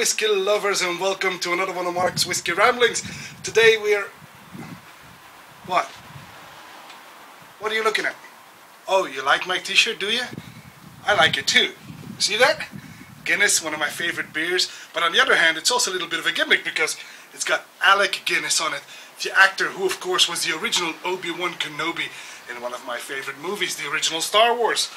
whiskey lovers, and welcome to another one of Mark's Whiskey Ramblings. Today we're... What? What are you looking at? Oh, you like my t-shirt, do you? I like it too. See that? Guinness, one of my favorite beers, but on the other hand, it's also a little bit of a gimmick because it's got Alec Guinness on it, the actor who, of course, was the original Obi-Wan Kenobi in one of my favorite movies, the original Star Wars.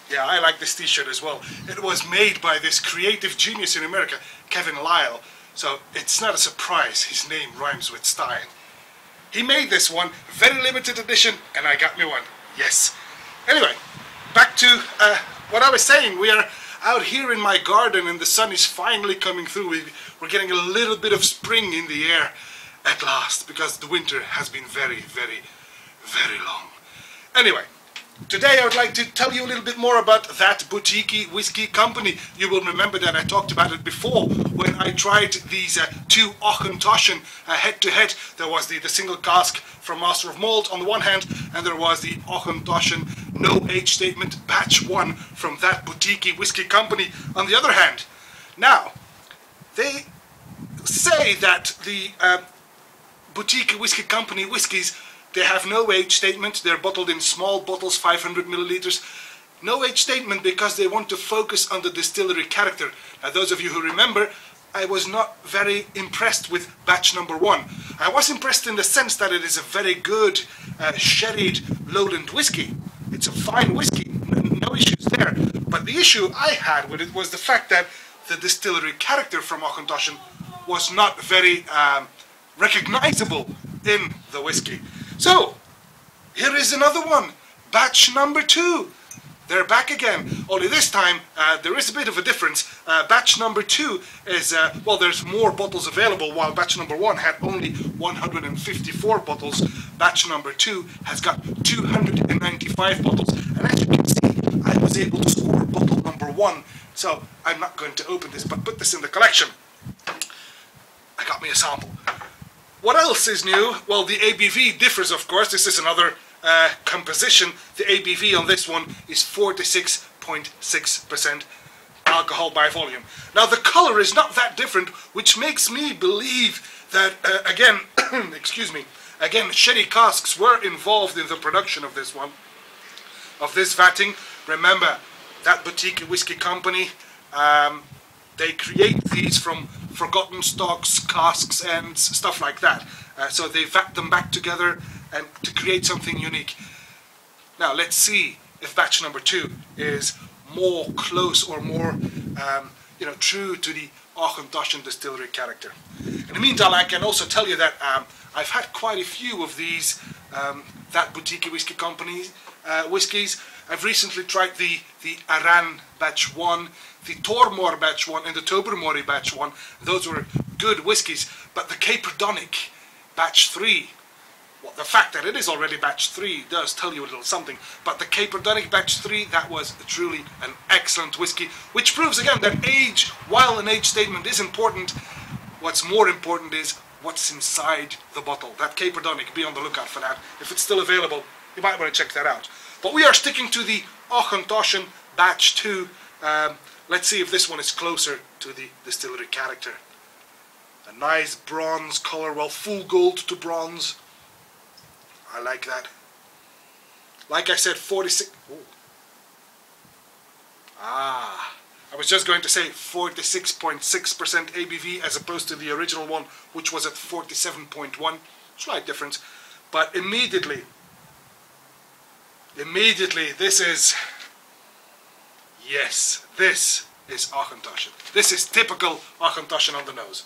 Yeah, I like this t-shirt as well. It was made by this creative genius in America, Kevin Lyle, so it's not a surprise his name rhymes with style. He made this one, very limited edition, and I got me one. Yes. Anyway, back to what I was saying. We are out here in my garden and the sun is finally coming through. We're getting a little bit of spring in the air at last, because the winter has been very, very, very long. Anyway, today I would like to tell you a little bit more about that Boutique-y Whisky Company. You will remember that I talked about it before when I tried these two Auchentoshan head-to-head. There was the single cask from Master of Malt on the one hand, and there was the Auchentoshan No Age Statement Batch 1 from that Boutique-y Whisky Company on the other hand. Now, they say that the Boutique-y Whisky Company whiskies, they have no age statement. They're bottled in small bottles, 500 milliliters. No age statement because they want to focus on the distillery character. Now, those of you who remember, I was not very impressed with batch number 1. I was impressed in the sense that it is a very good sherried lowland whiskey. It's a fine whiskey, no issues there. But the issue I had with it was the fact that the distillery character from Auchentoshan was not very recognizable in the whiskey. So, here is another one, batch number 2. They're back again, only this time there is a bit of a difference. Batch number 2 is, well, there's more bottles available, while batch number 1 had only 154 bottles. Batch number 2 has got 295 bottles, and as you can see, I was able to score bottle number 1, so I'm not going to open this, but put this in the collection. I got me a sample. What else is new? Well, the ABV differs, of course. This is another composition. The ABV on this one is 46.6% alcohol by volume. Now, the color is not that different, which makes me believe that, again, excuse me, again, sherry casks were involved in the production of this one, of this vatting. Remember, that Boutique-y Whisky Company, they create these from forgotten stocks, casks, and stuff like that. So they vat them back together and to create something unique. Now let's see if batch number 2 is more close or more, true to the Auchentoshan distillery character. In the meantime, I can also tell you that I've had quite a few of these, that Boutique-y Whisky Company whiskies. I've recently tried the Aran Batch 1, the Tormore Batch 1, and the Tobermory Batch 1. Those were good whiskies, but the Caperdonic Batch 3, well, the fact that it is already Batch 3 does tell you a little something, but the Caperdonic Batch 3, that was truly an excellent whiskey, which proves again that age, while an age statement is important, what's more important is what's inside the bottle. That Caperdonic, be on the lookout for that. If it's still available, you might want to check that out. But we are sticking to the Auchentoshan Batch 2. Let's see if this one is closer to the distillery character. A nice bronze color, well, full gold to bronze. I like that. Like I said, 46... Ooh. I was just going to say 46.6% ABV as opposed to the original one, which was at 47.1. Slight difference. But immediately, this is... Yes, this is Auchentoshan. This is typical Auchentoshan on the nose.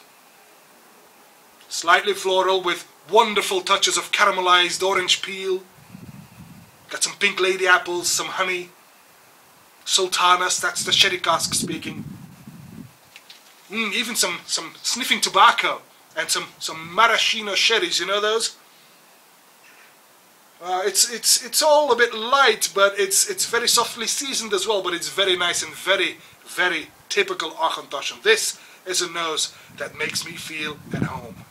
Slightly floral with wonderful touches of caramelized orange peel. Got some pink lady apples, some honey. Sultanas, that's the sherry cask speaking. Even some sniffing tobacco and some maraschino sherries, you know those? It's all a bit light, but it's very softly seasoned as well, but it's very nice and very, very typical Auchentoshan. This is a nose that makes me feel at home.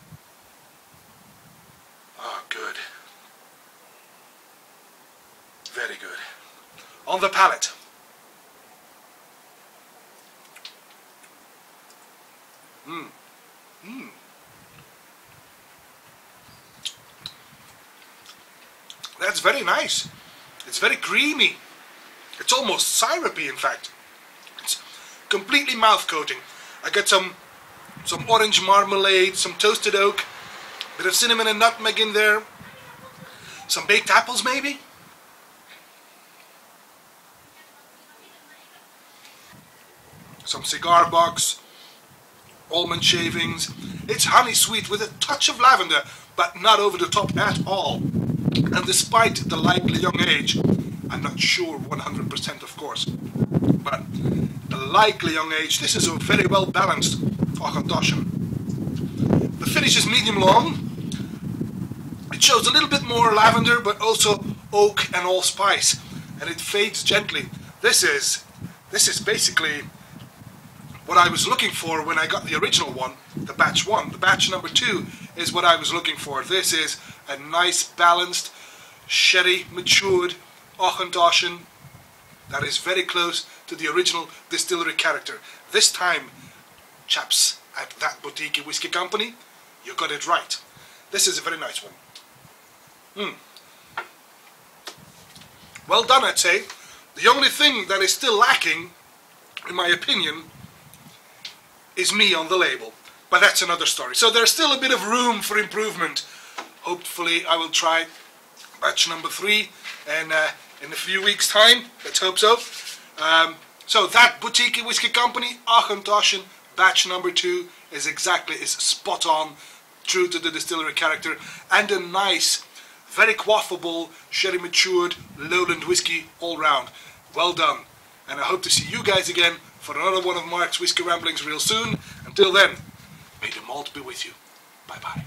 Ah, good. Very good. On the palate. That's very nice. It's very creamy. It's almost syrupy, in fact. It's completely mouth-coating. I get some orange marmalade, some toasted oak, bit of cinnamon and nutmeg in there, some baked apples maybe. Some cigar box, almond shavings. It's honey sweet with a touch of lavender, but not over the top at all. And despite the likely young age, I'm not sure 100% of course, but the likely young age, this is a very well balanced Auchentoshan. The finish is medium long. It shows a little bit more lavender, but also oak and allspice, and it fades gently. This is basically what I was looking for when I got the original one, the batch 1. The batch number 2 is what I was looking for. This is a nice balanced, sherry matured Auchentoshan that is very close to the original distillery character. This time, chaps at that Boutique-y Whisky Company, you got it right. This is a very nice one. Well done, I'd say. The only thing that is still lacking, in my opinion, is me on the label, but that's another story. So there's still a bit of room for improvement. Hopefully I will try batch number 3 and in a few weeks time, let's hope so. So that Boutique-y Whisky Company Auchentoshan batch number 2 is spot on, true to the distillery character, and a nice, very quaffable, sherry matured lowland whiskey all round. Well done, and I hope to see you guys again for another one of Mark's Whiskey Ramblings real soon. Until then, may the malt be with you. Bye bye.